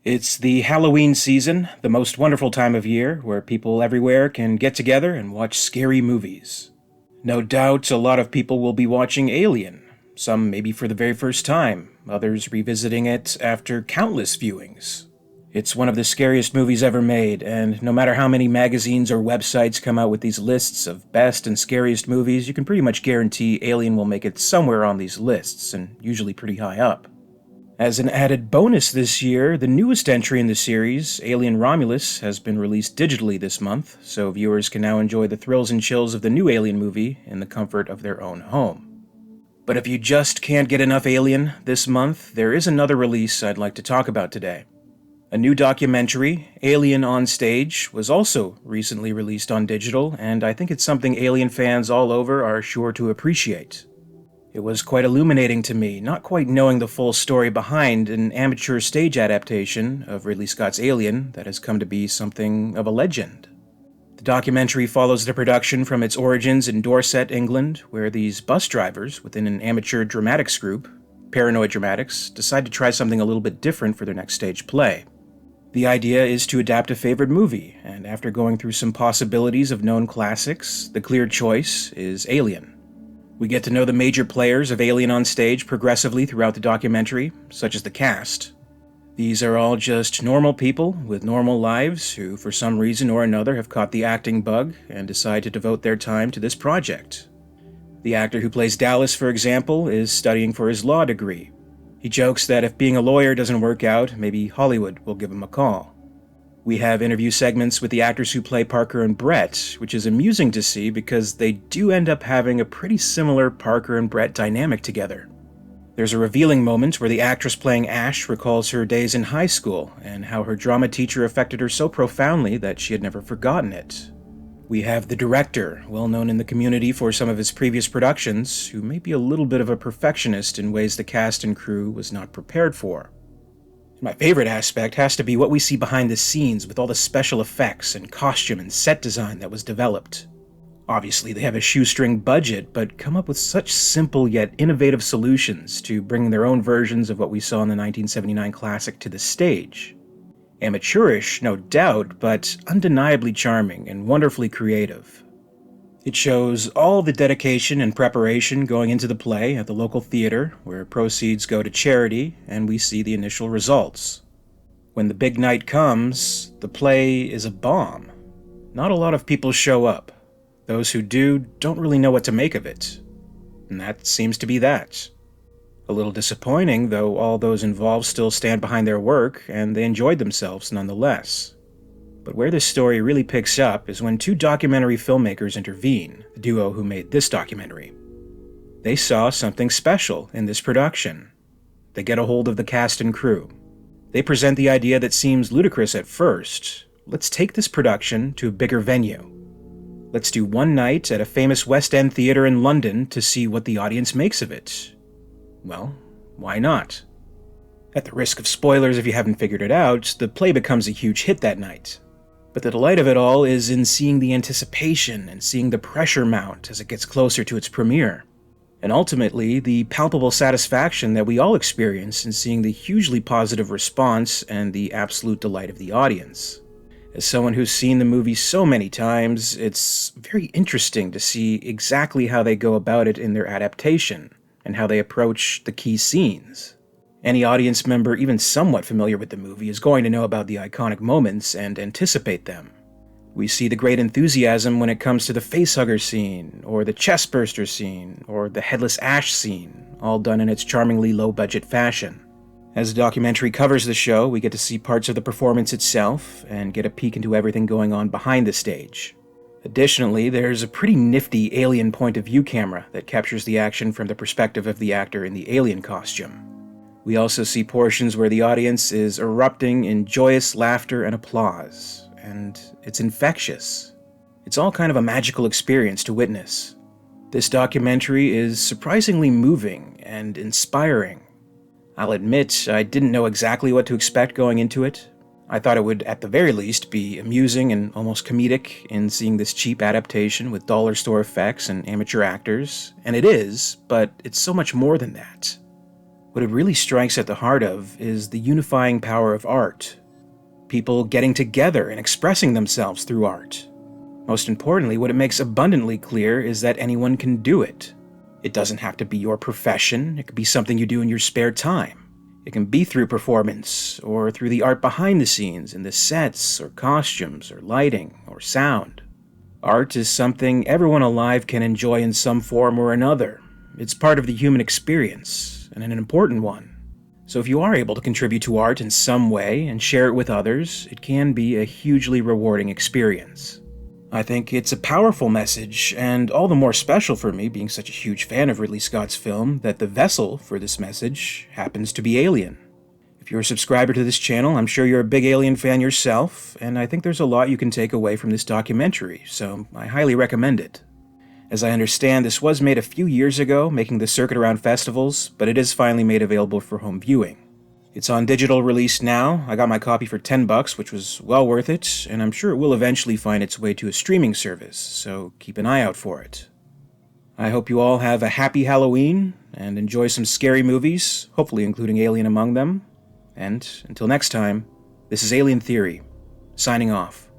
It's the Halloween season, the most wonderful time of year where people everywhere can get together and watch scary movies. No doubt a lot of people will be watching Alien, some maybe for the very first time, others revisiting it after countless viewings. It's one of the scariest movies ever made, and no matter how many magazines or websites come out with these lists of best and scariest movies, you can pretty much guarantee Alien will make it somewhere on these lists, and usually pretty high up. As an added bonus this year, the newest entry in the series, Alien Romulus, has been released digitally this month, so viewers can now enjoy the thrills and chills of the new Alien movie in the comfort of their own home. But if you just can't get enough Alien this month, there is another release I'd like to talk about today. A new documentary, Alien on Stage, was also recently released on digital, and I think it's something Alien fans all over are sure to appreciate. It was quite illuminating to me, not quite knowing the full story behind an amateur stage adaptation of Ridley Scott's Alien that has come to be something of a legend. The documentary follows the production from its origins in Dorset, England, where these bus drivers within an amateur dramatics group, Paranoid Dramatics, decide to try something a little bit different for their next stage play. The idea is to adapt a favorite movie, and after going through some possibilities of known classics, the clear choice is Alien. We get to know the major players of Alien on Stage progressively throughout the documentary, such as the cast. These are all just normal people with normal lives who, for some reason or another, have caught the acting bug and decide to devote their time to this project. The actor who plays Dallas, for example, is studying for his law degree. He jokes that if being a lawyer doesn't work out, maybe Hollywood will give him a call. We have interview segments with the actors who play Parker and Brett, which is amusing to see because they do end up having a pretty similar Parker and Brett dynamic together. There's a revealing moment where the actress playing Ash recalls her days in high school and how her drama teacher affected her so profoundly that she had never forgotten it. We have the director, well known in the community for some of his previous productions, who may be a little bit of a perfectionist in ways the cast and crew was not prepared for. My favorite aspect has to be what we see behind the scenes with all the special effects and costume and set design that was developed. Obviously, they have a shoestring budget, but come up with such simple yet innovative solutions to bring their own versions of what we saw in the 1979 classic to the stage. Amateurish, no doubt, but undeniably charming and wonderfully creative. It shows all the dedication and preparation going into the play at the local theater, where proceeds go to charity, and we see the initial results. When the big night comes, the play is a bomb. Not a lot of people show up. Those who do don't really know what to make of it. And that seems to be that. A little disappointing, though all those involved still stand behind their work, and they enjoyed themselves nonetheless. But where this story really picks up is when two documentary filmmakers intervene, the duo who made this documentary. They saw something special in this production. They get a hold of the cast and crew. They present the idea that seems ludicrous at first. Let's take this production to a bigger venue. Let's do one night at a famous West End theater in London to see what the audience makes of it. Well, why not? At the risk of spoilers if you haven't figured it out, the play becomes a huge hit that night. But the delight of it all is in seeing the anticipation and seeing the pressure mount as it gets closer to its premiere. And ultimately, the palpable satisfaction that we all experience in seeing the hugely positive response and the absolute delight of the audience. As someone who's seen the movie so many times, it's very interesting to see exactly how they go about it in their adaptation, and how they approach the key scenes. Any audience member even somewhat familiar with the movie is going to know about the iconic moments and anticipate them. We see the great enthusiasm when it comes to the facehugger scene, or the chestburster scene, or the headless Ash scene, all done in its charmingly low-budget fashion. As the documentary covers the show, we get to see parts of the performance itself, and get a peek into everything going on behind the stage. Additionally, there's a pretty nifty alien point-of-view camera that captures the action from the perspective of the actor in the alien costume. We also see portions where the audience is erupting in joyous laughter and applause, and it's infectious. It's all kind of a magical experience to witness. This documentary is surprisingly moving and inspiring. I'll admit, I didn't know exactly what to expect going into it. I thought it would, at the very least, be amusing and almost comedic in seeing this cheap adaptation with dollar store effects and amateur actors, and it is, but it's so much more than that. What it really strikes at the heart of is the unifying power of art. People getting together and expressing themselves through art. Most importantly, what it makes abundantly clear is that anyone can do it. It doesn't have to be your profession, it could be something you do in your spare time. It can be through performance, or through the art behind the scenes in the sets, or costumes, or lighting, or sound. Art is something everyone alive can enjoy in some form or another. It's part of the human experience, and an important one. So if you are able to contribute to art in some way and share it with others, it can be a hugely rewarding experience. I think it's a powerful message, and all the more special for me, being such a huge fan of Ridley Scott's film, that the vessel for this message happens to be Alien. If you're a subscriber to this channel, I'm sure you're a big Alien fan yourself, and I think there's a lot you can take away from this documentary, so I highly recommend it. As I understand, this was made a few years ago, making the circuit around festivals, but it is finally made available for home viewing. It's on digital release now. I got my copy for $10, which was well worth it, and I'm sure it will eventually find its way to a streaming service, so keep an eye out for it. I hope you all have a happy Halloween, and enjoy some scary movies, hopefully including Alien among them. And until next time, this is Alien Theory, signing off.